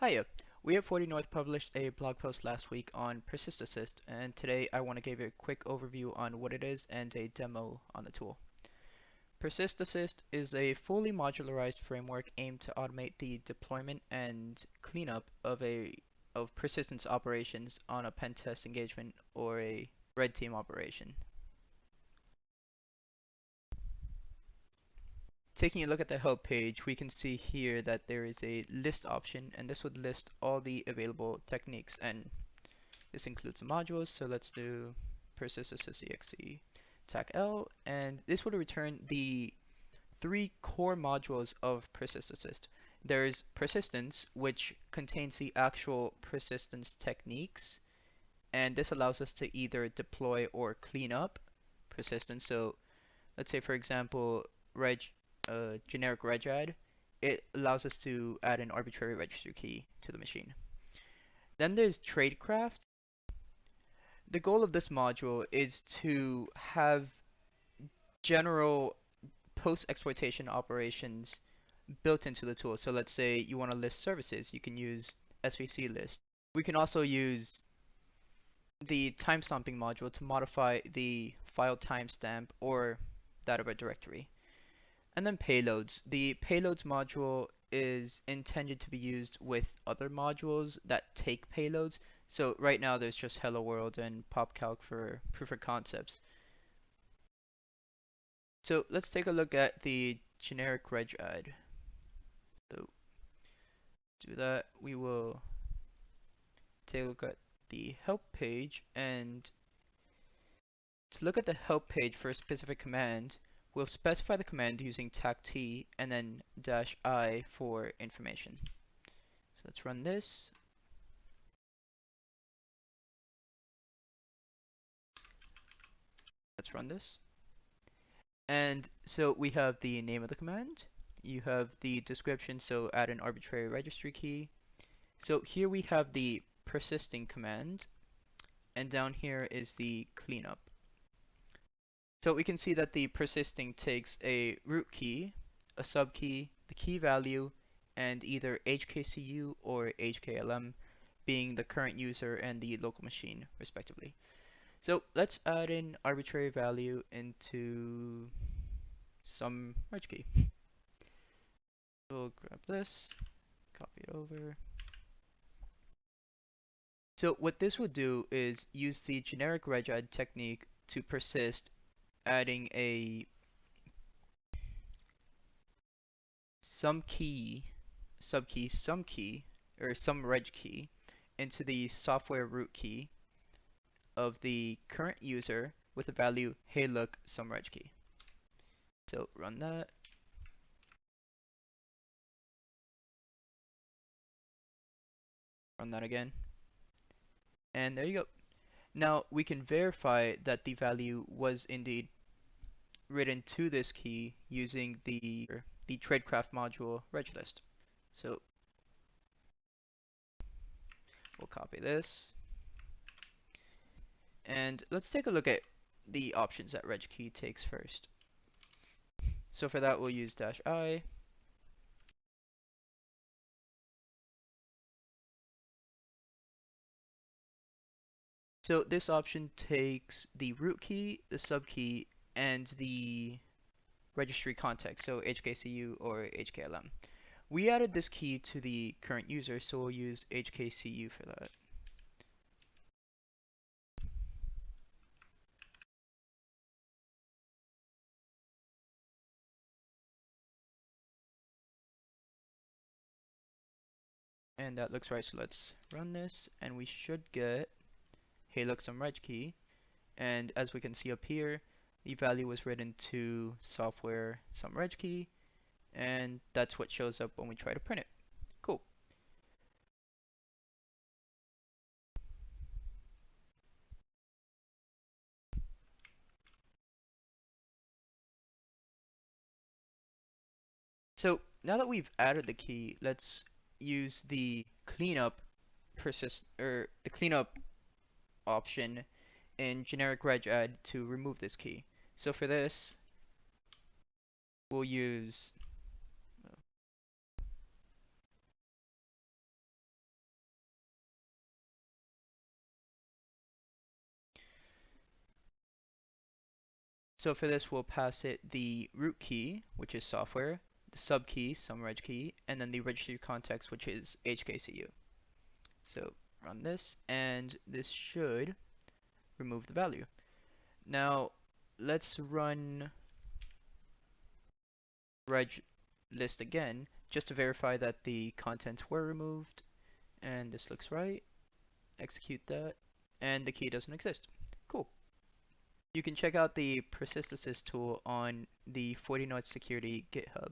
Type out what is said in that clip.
Hiya. We at 40 North published a blog post last week on PersistAssist, and today I want to give you a quick overview on what it is and a demo on the tool. PersistAssist is a fully modularized framework aimed to automate the deployment and cleanup of persistence operations on a pen test engagement or a red team operation. Taking a look at the help page, we can see here that there is a list option, and this would list all the available techniques, and this includes the modules. So let's do PersistAssist.exe tag L, and this would return the three core modules of PersistAssist. There's persistence, which contains the actual persistence techniques, and this allows us to either deploy or clean up persistence. So let's say, for example, reg generic regadd, it allows us to add an arbitrary register key to the machine. Then there's tradecraft. The goal of this module is to have general post-exploitation operations built into the tool. So let's say you want to list services, you can use svc list. We can also use the timestamping module to modify the file timestamp or that of a directory. And then payloads. The payloads module is intended to be used with other modules that take payloads. So right now there's just Hello World and PopCalc for proof of concepts. So let's take a look at the generic regadd. So to do that, we will take a look at the help page, and to look at the help page for a specific command, we'll specify the command using tag T and then -I for information. So let's run this. Let's run this. And so we have the name of the command. You have the description, so add an arbitrary registry key. So here we have the persisting command, and down here is the cleanup. So we can see that the persisting takes a root key, a subkey, the key value, and either HKCU or HKLM being the current user and the local machine, respectively. So let's add an arbitrary value into some merge key. We'll grab this, copy it over. So what this will do is use the generic regadd technique to persist, adding a some key, subkey, some key, or some reg key into the software root key of the current user with the value hey look some reg key. So run that. Run that again. And there you go. Now we can verify that the value was indeed written to this key using the tradecraft module reglist. So we'll copy this. And let's take a look at the options that reg key takes first. So for that we'll use -I. So this option takes the root key, the subkey, and the registry context, so HKCU or HKLM. We added this key to the current user, so we'll use HKCU for that. And that looks right, so let's run this, and we should get hey look some reg key. And as we can see up here, the value was written to software some reg key, and that's what shows up when we try to print it. Cool. So now that we've added the key, let's use the cleanup the cleanup option in generic regadd to remove this key. So for this, we'll use So for this, we'll pass it the root key, which is software, the sub key, sumreg key, and then the registry context, which is HKCU. So run this, and this should remove the value. Now let's run reg list again, just to verify that the contents were removed, and this looks right. Execute that, and the key doesn't exist. Cool. You can check out the PersistAssist tool on the 40 Security GitHub.